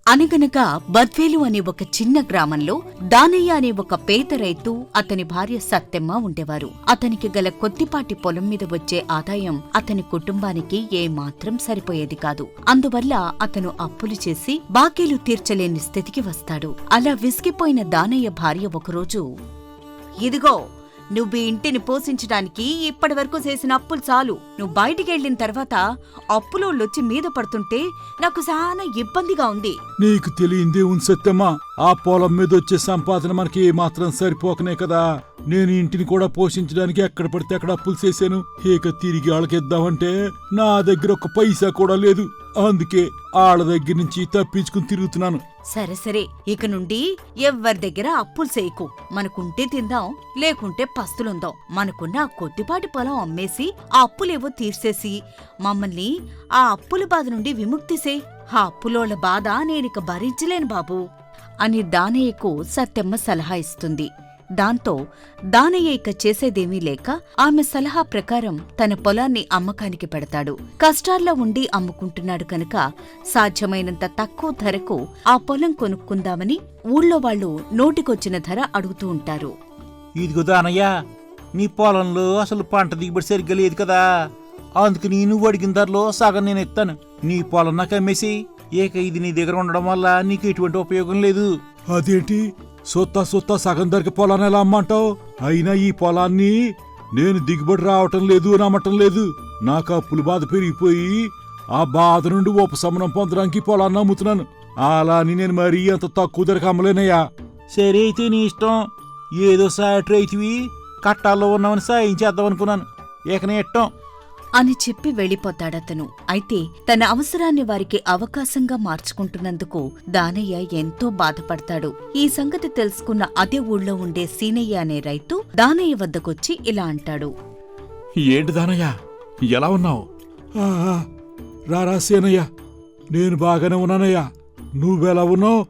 అనగనగా బద్వేలు అనే ఒక చిన్న గ్రామంలో దానయ్య అనే ఒక పేద రైతు అతని భార్య సత్తెమ్మ ఉండేవారు. అతనికి గల కొద్దిపాటి పొలం మీద వచ్చే ఆదాయం అతని కుటుంబానికి ఏమాత్రం సరిపోయేది కాదు. అందువల్ల అతను అప్పులు చేసి బాకీలు తీర్చలేని స్థితికి వస్తాడు. అలా విసిగిపోయిన దానయ్య భార్య ఒకరోజు, "ఇదిగో, నువ్వు ఇంటిని పోషించడానికి ఇప్పటివరకు చేసిన అప్పులు చాలు. నువ్వు బయటికెళ్లిన తర్వాత అప్పులోళ్ళొచ్చి మీద పడుతుంటే నాకు చాలా ఇబ్బందిగా ఉంది." నీకు తెలియందే ఉంది సత్యమ్మా, ఆ పొలం మీద వచ్చే సంపాదన మనకి ఏమాత్రం సరిపోకనే కదా నేను ఇంటిని కూడా పోషించడానికి ఎక్కడ పడితే అక్కడ అప్పులు చేశాను. ఇక తిరిగి వాళ్ళకిద్దామంటే నా దగ్గర ఒక పైసా కూడా లేదు. అందుకే ఆళ్ళ దగ్గర నుంచి తప్పించుకుని తిరుగుతున్నాను. సరే సరే, ఇక నుండి ఎవ్వరి దగ్గర అప్పులు చేయకు. మనకుంటే తిందాం, లేకుంటే పస్తులుందాం. మనకున్న ఆ కొద్దిపాటి పొలం అమ్మేసి ఆ అప్పులేవో తీర్చేసి మమ్మల్ని ఆ అప్పుల బాధ నుండి విముక్తిసే. ఆ అప్పులోళ్ల బాధ నేనిక భరించలేను బాబూ అని దానయ్యకు సత్తెమ్మ సలహా ఇస్తుంది. దాంతో దానయ్య ఇక చేసేదేమీ లేక ఆమె సలహా ప్రకారం తన పొలాన్ని అమ్మకానికి పెడతాడు. కష్టాల్లో ఉండి అమ్ముకుంటున్నాడు కనుక సాధ్యమైనంత తక్కువ ధరకు ఆ పొలం కొనుక్కుందామని ఊళ్ళో వాళ్లు నోటికొచ్చిన ధర అడుగుతూ ఉంటారు. ఇదిగో దానయ్య, నీ పొలంలో అసలు పంట దిగుబడి సరిగ్గా లేదు కదా, అందుకని నువ్వు అడిగిన ధరలో సగం నేను ఇస్తాను. నీ పొలం నాకు అమ్మేసి. ఏక ఇది నీ దగ్గర ఉండడం వల్ల నీకు ఎటువంటి ఉపయోగం లేదు. అదేంటి, సొత్తా సగం ధరకి పొలాన్ని ఎలా అమ్మంటావు? అయినా ఈ పొలాన్ని నేను దిగుబడి రావటం లేదు, నమ్మటం లేదు. నాకు అప్పుల బాధ పెరిగిపోయి ఆ బాధ నుండి ఉపశమనం పొందడానికి పొలాన్ని అమ్ముతున్నాను. అలా అని నేను మరీ అంత తక్కువ ధరకు అమ్మలేనయ్యా. సరే అయితే నీ ఇష్టం. ఏదో సాటి రైతువి, కట్టాల్లో ఉన్నామని సాయం చేద్దాం అనుకున్నాను. ఏకనే ఇట్టం అని చెప్పి వెళ్ళిపోతాడతను. అయితే తన అవసరాన్ని వారికి అవకాశంగా మార్చుకుంటున్నందుకు దానయ్య ఎంతో బాధపడతాడు. ఈ సంగతి తెలుసుకున్న అదే ఊళ్ళో ఉండే సీనయ్య అనే రైతు దానయ్య వద్దకొచ్చి ఇలా అంటాడు. ఏంటి దానయ్య, ఎలా ఉన్నావు? రారా సీనయ్య, నేను బాగానే ఉన్నానయ్యా. నువ్వెలా ఉన్నావు?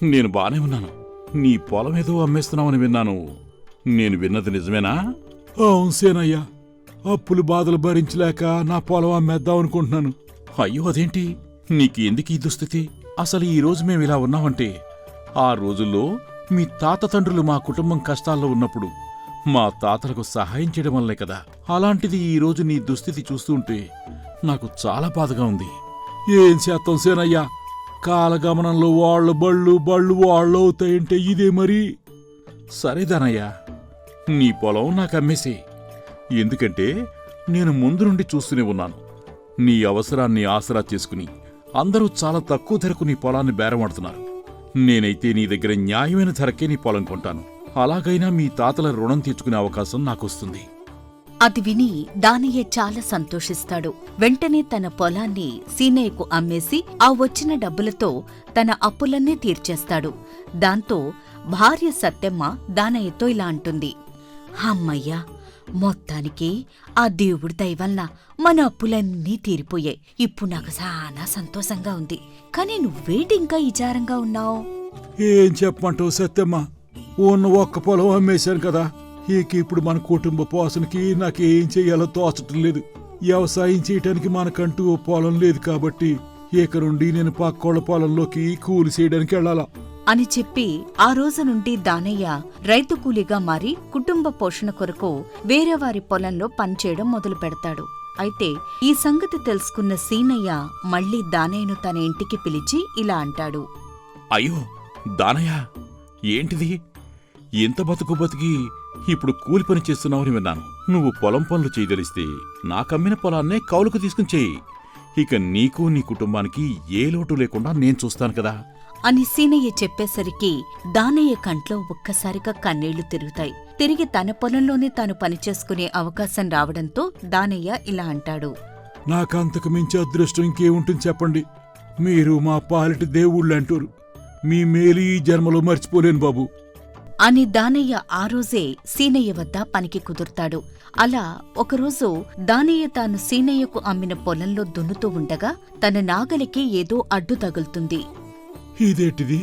నేను బానే ఉన్నాను. నీ పొలం ఏదో అమ్మేస్తున్నావని విన్నాను. నేను విన్నది నిజమేనా? అవును సీనయ్య, అప్పులు బాధలు భరించలేక నా పొలం అమ్మేద్దాం అనుకుంటున్నాను. అయ్యో, అదేంటి? నీకు ఎందుకు ఈ దుస్థితి? అసలు ఈ రోజు మేమిలా ఉన్నామంటే ఆ రోజుల్లో మీ తాత తండ్రులు మా కుటుంబం కష్టాల్లో ఉన్నప్పుడు మా తాతలకు సహాయం చేయడం వల్లే కదా. అలాంటిది ఈ రోజు నీ దుస్థితి చూస్తుంటే నాకు చాలా బాధగా ఉంది. ఏం చేస్తాం సేనయ్యా, కాలగమనంలో వాళ్ళ బళ్ళు వాళ్ళు అవుతాయంటే ఇదే మరి. సరేదానయ్యా, నీ పొలం నాకు అమ్మేసే. ఎందుకంటే నేను ముందు నుండి చూస్తూనే ఉన్నాను. నీ అవసరాన్ని ఆసరా చేసుకుని అందరూ చాలా తక్కువ ధరకు నీ పొలాన్ని బేరమాడుతున్నారు. నేనైతే నీ దగ్గర న్యాయమైన ధరకే నీ పొలం కొంటాను. అలాగైనా మీ తాతల రుణం తీర్చుకునే అవకాశం నాకొస్తుంది. అది విని దానయ్య చాలా సంతోషిస్తాడు. వెంటనే తన పొలాన్ని సీనయ్యకు అమ్మేసి ఆ వచ్చిన డబ్బులతో తన అప్పులన్నీ తీర్చేస్తాడు. దాంతో భార్య సత్తెమ్మ దానయ్యతో ఇలా అంటుంది. అమ్మయ్యా, మొత్తానికి ఆ దేవుడి దయవల్ల మన అప్పులన్నీ తీరిపోయాయి. ఇప్పుడు నాకు చాలా సంతోషంగా ఉంది. కానీ నువ్వేంటి ఇంకా విచారంగా ఉన్నావు? ఏం చెప్పమంటావు సత్యమ్మ, ఉన్న ఒక్క పొలం అమ్మేశాను కదా. ఇప్పుడు మన కుటుంబ పోషణకి నాకేం చెయ్యాలో తోచటం లేదు. వ్యవసాయం చేయటానికి మనకంటూ ఓ పొలం లేదు కాబట్టి ఇక నుండి నేను పక్కోళ్ళ పొలంలోకి కూలి చేయడానికి వెళ్ళాలా అని చెప్పి ఆ రోజు నుండి దానయ్య రైతు కూలీగా మారి కుటుంబ పోషణ కొరకు వేరే వారి పొలంలో పనిచేయడం మొదలు పెడతాడు. అయితే ఈ సంగతి తెలుసుకున్న సీనయ్య మళ్లీ దానయ్యను తన ఇంటికి పిలిచి ఇలా అంటాడు. అయ్యో దానయ్య, ఏంటిది? ఎంత బతికి ఇప్పుడు కూలి పని చేస్తున్నావని విన్నాను. నువ్వు పొలం పనులు చేయదలిస్తే నాకమ్మిన పొలాన్నే కౌలుకు తీసుకుని చెయ్యి. ఇక నీకు నీ కుటుంబానికి ఏ లోటు లేకుండా నేను చూస్తాను కదా అని సీనయ్య చెప్పేసరికి దానయ్య కంట్లో ఒక్కసారిగా కన్నీళ్లు తిరుగుతాయి. తిరిగి తన పొలంలోనే తాను పనిచేసుకునే అవకాశం రావడంతో దానయ్య ఇలా అంటాడు. నాకంతకు మించి అదృష్టం ఇంకేముంటుంది చెప్పండి. మీరు మా పాలిటి దేవుళ్ళంటారు. మీ మేలు ఈ జన్మలో మర్చిపోలేను బాబు అని దానయ్య ఆ రోజే సీనయ్య వద్ద పనికి కుదురుతాడు. అలా ఒకరోజు దానయ్య తాను సీనయ్యకు అమ్మిన పొలంలో దున్నుతూ ఉండగా తన నాగలికి ఏదో అడ్డు తగులుతుంది. ఇదేంటిది,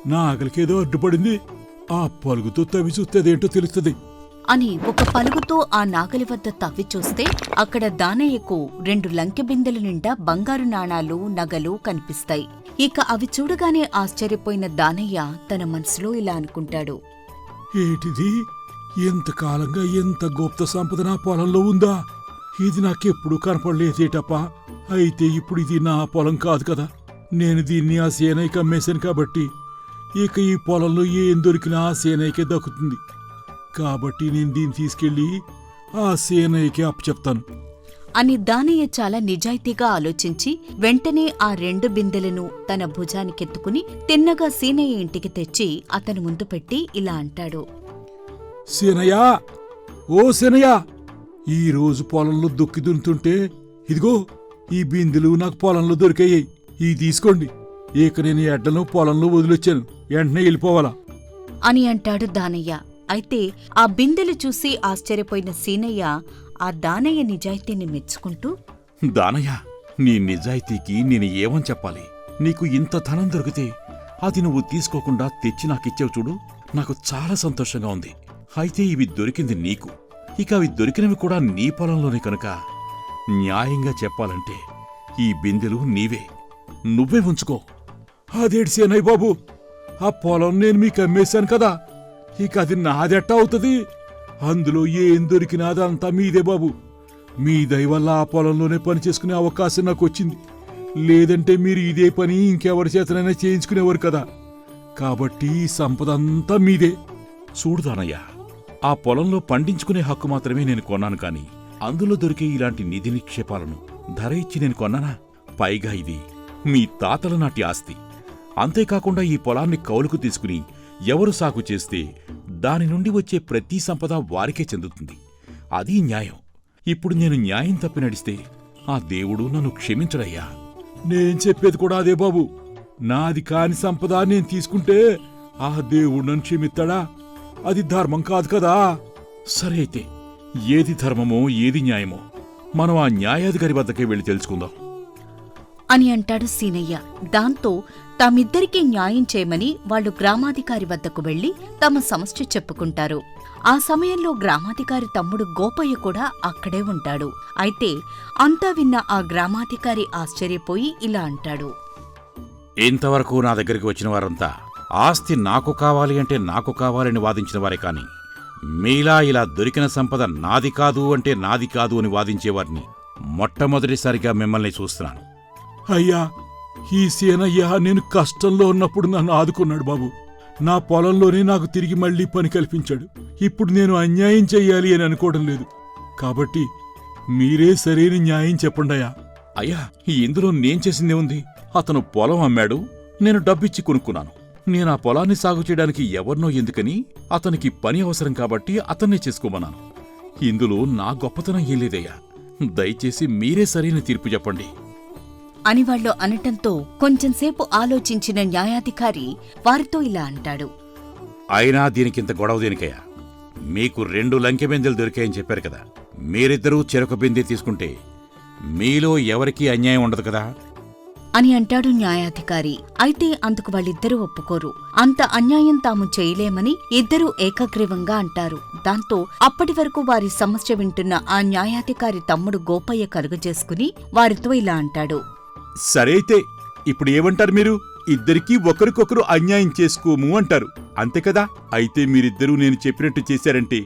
నాగలికేదో అడ్డుపడింది. ఆ పలుగుతో తవ్వి చూస్తేదేంటో తెలుస్తుంది అని ఒక పలుగుతో ఆ నాగలి వద్ద తవ్వి చూస్తే అక్కడ దానయ్యకు 2 లంకె బిందెల నిండా బంగారు నాణాలు, నగలు కనిపిస్తాయి. ఇక అవి చూడగానే ఆశ్చర్యపోయిన దానయ్య తన మనసులో ఇలా అనుకుంటాడు. ఏటిది? ఎంతకాలంగా ఎంత గుప్త సంపద నా పొలంలో ఉందా? ఇది నాకెప్పుడు కనపడలేదేటప్పా. అయితే ఇప్పుడు ఇది నా పొలం కాదు కదా. నేను దీన్ని ఆ సేనయ్యకి అమ్మేశాను కాబట్టి ఇక ఈ పొలంలో ఏం దొరికినా ఆ సేనయ్యకే దక్కుతుంది. కాబట్టి నేను దీన్ని తీసుకెళ్లి ఆ సేనయ్యకి అప్పచెప్తాను అని దానయ్య చాలా నిజాయితీగా ఆలోచించి వెంటనే ఆ 2 బిందెలను తన భుజానికెత్తుకుని తిన్నగా సీనయ్య ఇంటికి తెచ్చి అతని ముందు పెట్టి ఇలా అంటాడు. సేనయ్యా, ఓ సేనయ్యా, ఈరోజు పొలంలో దుక్కి దున్నుతుంటే ఇదిగో ఈ బిందెలు నాకు పొలంలో దొరికాయి. ఇవి తీసుకోండి. ఇక నేను ఎడ్లను పొలంలో వదిలొచ్చాను, వెంటనే వెళ్ళిపోవాలా అని అంటాడు దానయ్య. అయితే ఆ బిందెలు చూసి ఆశ్చర్యపోయిన సీనయ్య ఆ దానయ్య నిజాయితీని మెచ్చుకుంటూ, దానయ్య, నీ నిజాయితీకి నేను ఏమని చెప్పాలి? నీకు ఇంత ధనం దొరికితే అది నువ్వు తీసుకోకుండా తెచ్చి నాకిచ్చావు చూడు, నాకు చాలా సంతోషంగా ఉంది. అయితే ఇవి దొరికింది నీకు, ఇక అవి దొరికినవి కూడా నీ పొలంలోనే కనుక న్యాయంగా చెప్పాలంటే ఈ బిందెలు నీవే, నువ్వే ఉంచుకో. అదేంటి సేనయ్య బాబు, ఆ పొలం నేను మీకు అమ్మేశాను కదా, ఇక అది నాదెట్టా అవుతుంది? అందులో ఏం దొరికినా అదంతా మీదే బాబు. మీ దయ వల్ల ఆ పొలంలోనే పని చేసుకునే అవకాశం నాకు వచ్చింది. లేదంటే మీరు ఇదే పని ఇంకెవరి చేతనైనా చేయించుకునేవారు కదా. కాబట్టి ఈ సంపద అంతా మీదే. చూడు దానయ్య, ఆ పొలంలో పండించుకునే హక్కు మాత్రమే నేను కొన్నాను కాని అందులో దొరికే ఇలాంటి నిధి నిక్షేపాలను ధర ఇచ్చి నేను కొన్నానా? పైగా ఇది మీ తాతల నాటి ఆస్తి. అంతేకాకుండా ఈ పొలాన్ని కౌలుకు తీసుకుని ఎవరు సాగు చేస్తే దాని నుండి వచ్చే ప్రతి సంపద వారికే చెందుతుంది. అది న్యాయం. ఇప్పుడు నేను న్యాయం తప్పి నడిస్తే ఆ దేవుడు నన్ను క్షమించడయ్యా. నేను చెప్పేది కూడా అదే బాబు. నాది కాని సంపద నేను తీసుకుంటే ఆ దేవుడు నన్ను క్షమిస్తాడా? అది ధర్మం కాదు కదా. సరే అయితే ఏది ధర్మమో ఏది న్యాయమో మనం ఆ న్యాయాధికారి వద్దకే వెళ్ళి తెలుసుకుందాం అని అంటాడు సీనయ్య. దాంతో తామిద్దరికీ న్యాయం చేయమని వాళ్లు గ్రామాధికారి వద్దకు వెళ్లి తమ సమస్య చెప్పుకుంటారు. ఆ సమయంలో గ్రామాధికారి తమ్ముడు గోపయ్య కూడా అక్కడే ఉంటాడు. అయితే అంతా విన్న ఆ గ్రామాధికారి ఆశ్చర్యపోయి ఇలా అంటాడు. ఇంతవరకు నా దగ్గరికి వచ్చిన వారంతా ఆస్తి నాకు కావాలి అంటే నాకు కావాలని వాదించిన వారే కాని మీలా ఇలా దొరికిన సంపద నాది కాదు అంటే నాది కాదు అని వాదించేవారిని మొట్టమొదటిసారిగా మిమ్మల్ని చూస్తున్నాను. అయ్యా, ఈ సేనయ్య నేను కష్టంలో ఉన్నప్పుడు నన్ను ఆదుకున్నాడు బాబు. నా పొలంలోనే నాకు తిరిగి మళ్లీ పని కల్పించాడు. ఇప్పుడు నేను అన్యాయం చెయ్యాలి అని అనుకోవడం లేదు. కాబట్టి మీరే సరైన న్యాయం చెప్పండయ్యా. అయ్యా, ఇందులో నేను చేసిందే ఉంది? అతను పొలం అమ్మాడు, నేను డబ్బిచ్చి కొనుక్కున్నాను. నేను ఆ పొలాన్ని సాగు చేయడానికి ఎవరినో ఎందుకని అతనికి పని అవసరం కాబట్టి అతన్నే చేసుకోమన్నాను. ఇందులో నా గొప్పతనం ఏం లేదయ్యా. దయచేసి మీరే సరైన తీర్పు చెప్పండి అని వాళ్ళు అనటంతో కొంచెంసేపు ఆలోచించిన న్యాయాధికారి వారితో ఇలా అంటాడు. అయినా దీనికింత గొడవ దేనికయ్యా? మీకు 2 లంకె బిందెలు దొరికాయని చెప్పారు కదా. మీరిద్దరూ చెరొక బిందె తీసుకుంటే మీలో ఎవరికీ అన్యాయం ఉండదు కదా అని అంటాడు న్యాయాధికారి. అయితే అందుకు వాళ్ళిద్దరూ ఒప్పుకోరు. అంత అన్యాయం తాము చేయలేమని ఇద్దరూ ఏకగ్రీవంగా అంటారు. దాంతో అప్పటి వరకు వారి సమస్య వింటున్న ఆ న్యాయాధికారి తమ్ముడు గోపయ్య కలుగజేసుకుని వారితో ఇలా అంటాడు. సరే అయితే ఇప్పుడు ఏమంటారు మీరు? ఇద్దరికీ ఒకరికొకరు అన్యాయం చేసుకోము అంటారు, అంతే కదా? అయితే మీరిద్దరూ నేను చెప్పినట్టు చేశారంటే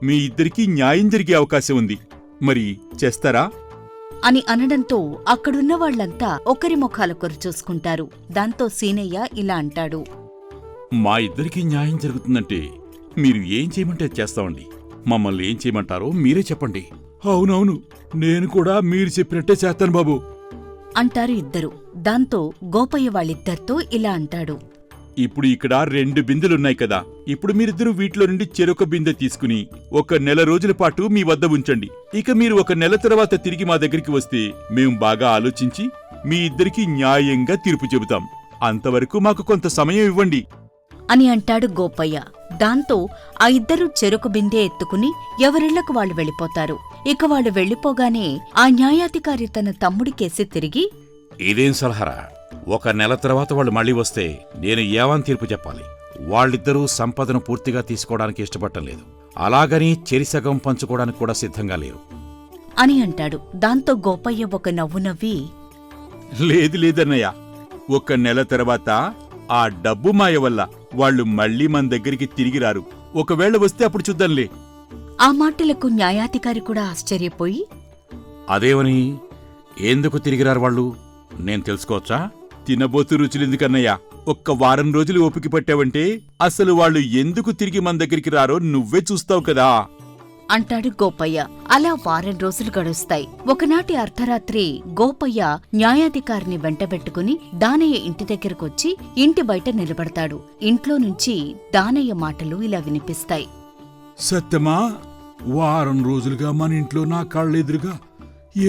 మీ ఇద్దరికీ న్యాయం జరిగే అవకాశం ఉంది. మరి చేస్తారా అని అనడంతో అక్కడున్న వాళ్లంతా ఒకరి ముఖాలొకరు చూసుకుంటారు. దాంతో సీనయ్య ఇలా అంటాడు. మా ఇద్దరికీ న్యాయం జరుగుతుందంటే మీరు ఏం చేయమంటే చేస్తామండి. మమ్మల్ని ఏం చేయమంటారో మీరే చెప్పండి. అవునవును, నేను కూడా మీరు చెప్పినట్టే చేస్తాను బాబు అంటారు ఇద్దరు. దాంతో గోపయ్య వాళ్ళిద్దరితో ఇలా అంటాడు. ఇప్పుడు ఇక్కడ 2 బిందెలున్నాయి కదా. ఇప్పుడు మీరిద్దరూ వీటిలో నుండి చెరొక బిందె తీసుకుని 1 నెల రోజుల పాటు మీ వద్ద ఉంచండి. ఇక మీరు 1 నెల తర్వాత తిరిగి మా దగ్గరికి వస్తే మేం బాగా ఆలోచించి మీ ఇద్దరికీ న్యాయంగా తీర్పు చెబుతాం. అంతవరకు మాకు కొంత సమయం ఇవ్వండి అని అంటాడు గోపయ్య. దాంతో ఆ ఇద్దరూ చెరొక బిందె ఎత్తుకుని ఎవరిళ్లకు వాళ్ళు వెళ్ళిపోతారు. ఇక వాళ్ళు వెళ్ళిపోగానే ఆ న్యాయాధికారి తన తమ్ముడికేసి తిరిగి, ఇదేం సలహారా? 1 నెల తర్వాత వాళ్ళు మళ్ళీ వస్తే నేను ఏమని తీర్పు చెప్పాలి? వాళ్ళిద్దరూ సంపదను పూర్తిగా తీసుకోవడానికి ఇష్టపడటం లేదు, అలాగని చెరిసగం పంచుకోవడానికి కూడా సిద్ధంగా లేరు అని అంటాడు. దాంతో గోపయ్య ఒక నవ్వు నవ్వి, లేదు లేదన్నయ్య, ఒక నెల తర్వాత ఆ డబ్బు మాయ వల్ల వాళ్ళు మళ్ళీ మన దగ్గరికి తిరిగి రారు. ఒకవేళ వస్తే అప్పుడు చూద్దాంలే. ఆ మాటలకు న్యాయాధికారి కూడా ఆశ్చర్యపోయి, అదేవని ఎందుకు తిరిగిరారు వాళ్ళు? నేను తెలుసుకోవచ్చా? తినబోతు రుచులెందుకన్నయ్యా, ఒక్క వారం రోజులు ఓపిక పట్టావంటే అసలు వాళ్ళు ఎందుకు తిరిగి మన దగ్గరికి రారో నువ్వే చూస్తావు కదా అంటాడు గోపయ్య. అలా వారం రోజులు గడుస్తాయి. ఒకనాటి అర్ధరాత్రి గోపయ్య న్యాయాధికారిని వెంటబెట్టుకుని దానయ్య ఇంటి దగ్గరకొచ్చి ఇంటి బయట నిలబడతాడు. ఇంట్లో నుంచి దానయ్య మాటలు ఇలా వినిపిస్తాయి. సత్యమా, వారం రోజులుగా మన ఇంట్లో నా కళ్ళెదురుగా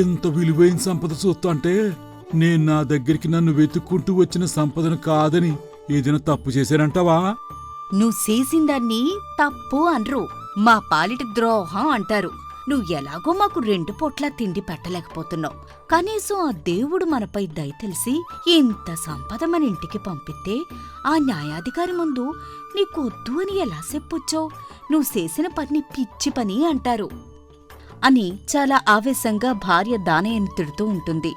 ఎంత విలువైన సంపద చూస్తుంటే నేను నా దగ్గరికి నన్ను వెతుక్కుంటూ వచ్చిన సంపదను కాదని ఏదైనా తప్పు చేశానంటావా? నువ్వు చేసిందాన్ని తప్పు అనరు, మా పాలిటి ద్రోహం అంటారు. నువ్వు ఎలాగో మాకు 2 పూట్లా తిండి పెట్టలేకపోతున్నావు. కనీసం ఆ దేవుడు మనపై దయ తెలిసి ఇంత సంపద మన ఇంటికి పంపితే ఆ న్యాయాధికారి ముందు నీకొద్దు అని ఎలా చెప్పొచ్చో? నువ్వు చేసిన పని పిచ్చి పని అంటారు అని చాలా ఆవేశంగా భార్య దానయ్యను తిడుతూ ఉంటుంది.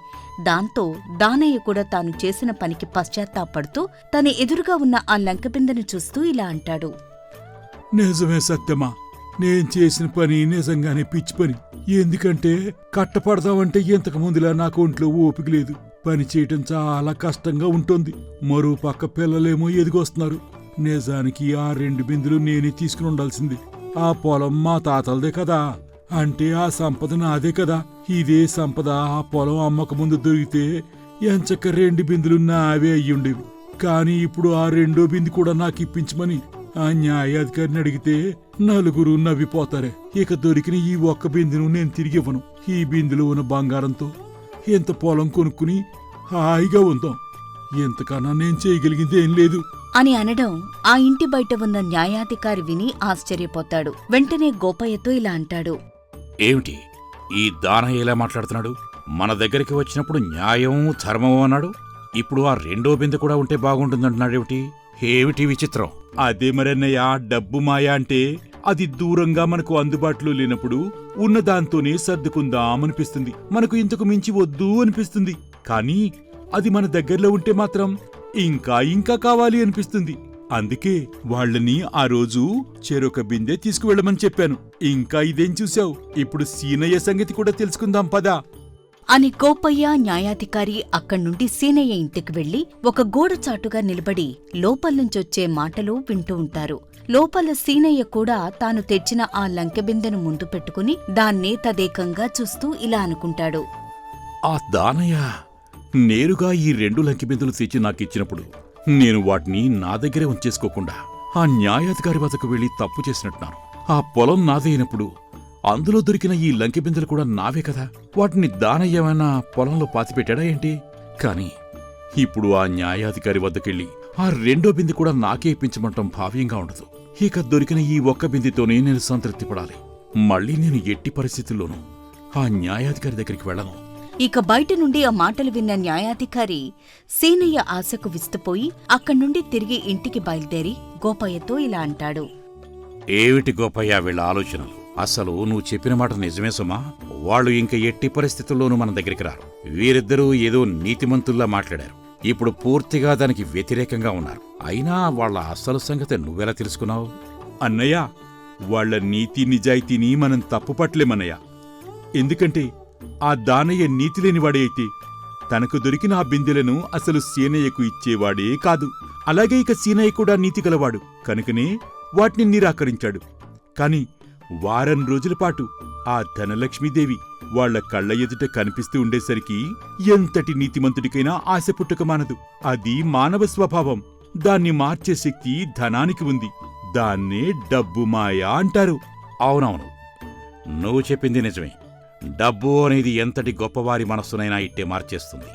దాంతో దానయ్య కూడా తాను చేసిన పనికి పశ్చాత్తాపడుతూ తన ఎదురుగా ఉన్న ఆ లంకబిందెను చూస్తూ ఇలా అంటాడు. నిజమే సత్యమా, నేను చేసిన పని నిజంగానే పిచ్చి పని. ఎందుకంటే కట్టపడదామంటే ఇంతకు ముందులా నాకు ఒంట్లో ఓపిక లేదు. పని చేయటం చాలా కష్టంగా ఉంటుంది. మరో పక్క పిల్లలేమో ఎదిగొస్తున్నారు. నిజానికి ఆ 2 బిందులు నేనే తీసుకుని ఉండాల్సింది. ఆ పొలం మా తాతలదే కదా, అంటే ఆ సంపద నాదే కదా. ఇదే సంపద ఆ పొలం అమ్మక ముందు దొరికితే ఎంచక్క 2 బిందులు నావే అయ్యుండేవి. కాని ఇప్పుడు ఆ 2వ బిందు కూడా నాకు ఇప్పించమని ఆ న్యాయాధికారిని అడిగితే నలుగురు నవ్విపోతారే. ఇక దొరికిన ఈ 1 బిందును నేను తిరిగి ఇవ్వను. ఈ బిందులో ఉన్న బంగారంతో ఎంత పొలం కొనుక్కుని హాయిగా ఉందాం. ఎంతకన్నా నేను చేయగలిగింది ఏం లేదు అని అనడం ఆ ఇంటి బయట ఉన్న న్యాయాధికారి విని ఆశ్చర్యపోతాడు. వెంటనే గోపయ్యతో ఇలా అంటాడు. ఏమిటి ఈ దానయ్య ఎలా మాట్లాడుతున్నాడు? మన దగ్గరికి వచ్చినప్పుడు న్యాయం ధర్మం అన్నాడు, ఇప్పుడు ఆ 2వ బిందె కూడా ఉంటే బాగుంటుందంటున్నాడేమిటి? ఏమిటి విచిత్రం? అదే మరన్నయ్య, డబ్బు మాయ అంటే అది దూరంగా మనకు అందుబాటులో లేనప్పుడు ఉన్నదాంతోనే సర్దుకుందామనిపిస్తుంది. మనకు ఇంతకు మించి వద్దు అనిపిస్తుంది. కానీ అది మన దగ్గరలో ఉంటే మాత్రం ఇంకా ఇంకా కావాలి అనిపిస్తుంది. అందుకే వాళ్ళని ఆ రోజు చెరొక బిందె తీసుకువెళ్ళమని చెప్పాను. ఇంకా ఇదేం చూశావు? ఇప్పుడు సీనయ్య సంగతి కూడా తెలుసుకుందాం పదా అని గోపయ్య న్యాయాధికారి అక్కడ్నుండి సీనయ్య ఇంటికి వెళ్లి ఒక గోడచాటుగా నిలబడి లోపల్నుంచొచ్చే మాటలు వింటూ ఉంటారు. లోపల సీనయ్య కూడా తాను తెచ్చిన ఆ లంకెబిందెను ముందు పెట్టుకుని దాన్నే తదేకంగా చూస్తూ ఇలా అనుకుంటాడు. ఆ దానయ్య నేరుగా ఈ 2 లంకెబిందెలు తెచ్చి నాకిచ్చినప్పుడు నేను వాటిని నా దగ్గరే ఉంచేసుకోకుండా ఆ న్యాయాధికారి వద్దకు వెళ్లి తప్పు చేసినట్టున్నాను. ఆ పొలం నాదే అయినప్పుడు అందులో దొరికిన ఈ లంకెబిందెలు కూడా నావే కదా. వాటిని దానయ్యమైనా పొలంలో పాతిపెట్టాడా ఏంటి? కాని ఇప్పుడు ఆ న్యాయాధికారి వద్దకెళ్ళి ఆ 2వ బిందె కూడా నాకే ఇప్పించమంటం భావ్యంగా ఉండదు. ఇక దొరికిన ఈ 1 బిందెతోనే నేను సంతృప్తి పడాలి. మళ్ళీ నేను ఎట్టి పరిస్థితుల్లోనూ ఆ న్యాయాధికారి దగ్గరికి వెళ్ళను. ఇక బయట నుండి ఆ మాటలు విన్న న్యాయాధికారి సీనయ్య ఆశకు విస్తుపోయి అక్కడ్నుండి తిరిగి ఇంటికి బయలుదేరి గోపయ్యతో ఇలా అంటాడు. ఏమిటి గోపయ్య వీళ్ళ ఆలోచనలు? అసలు నువ్వు చెప్పిన మాట నిజమే సుమా. వాళ్ళు ఇంక ఎట్టి పరిస్థితుల్లోనూ మన దగ్గరికి రారు. వీరిద్దరూ ఏదో నీతిమంతుల్లా మాట్లాడారు. ఇప్పుడు పూర్తిగా దానికి వ్యతిరేకంగా ఉన్నారు. అయినా వాళ్ళ అసలు సంగతి నువ్వెలా తెలుసుకున్నావు? అన్నయ్య, వాళ్ల నీతి నిజాయితీని మనం తప్పుపట్టలేమన్నయ్య. ఎందుకంటే ఆ దానయ్య నీతిలేనివాడే అయితే తనకు దొరికిన ఆ బిందెలను అసలు సీనయ్యకు ఇచ్చేవాడే కాదు. అలాగే ఇక సీనయ్య కూడా నీతి గలవాడు కనుకనే వాటిని నిరాకరించాడు. కాని వారం రోజుల పాటు ఆ ధనలక్ష్మీదేవి వాళ్ల కళ్ల ఎదుట కనిపిస్తూ ఉండేసరికి ఎంతటి నీతిమంతుడికైనా ఆశ పుట్టుక మానదు. అది మానవ స్వభావం. దాన్ని మార్చే శక్తి ధనానికి ఉంది. దాన్నే డబ్బు మాయ అంటారు. అవునవును, నువ్వు చెప్పింది నిజమే. డబ్బు అనేది ఎంతటి గొప్పవారి మనస్సునైనా ఇట్టే మార్చేస్తుంది.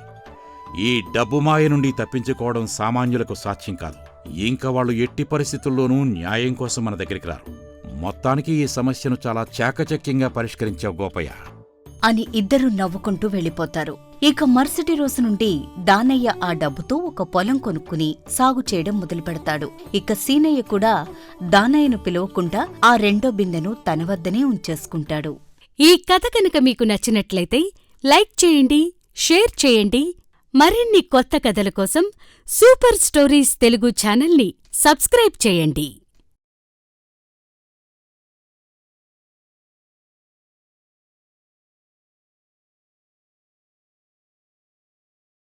ఈ డబ్బు మాయ నుండి తప్పించుకోవడం సామాన్యులకు సాధ్యం కాదు. ఇంకా వాళ్ళు ఎట్టి పరిస్థితుల్లోనూ న్యాయం కోసం మన దగ్గరికి రారు. మొత్తానికి ఈ సమస్యను చాలా చాకచక్యంగా పరిష్కరించావు గోపయ్య అని ఇద్దరూ నవ్వుకుంటూ వెళ్ళిపోతారు. ఇక మరుసటి రోజు నుండి దానయ్య ఆ డబ్బుతో ఒక పొలం కొనుక్కుని సాగు చేయడం మొదలుపెడతాడు. ఇక సీనయ్య కూడా దానయ్యను పిలవకుండా ఆ 2వ బిందెను తన వద్దనే ఉంచేసుకుంటాడు. ఈ కథ కనుక మీకు నచ్చినట్లయితే లైక్ చేయండి, షేర్ చేయండి, మరిన్ని కొత్త కథల కోసం సూపర్ స్టోరీస్ తెలుగు ఛానల్ని సబ్స్క్రైబ్ చేయండి.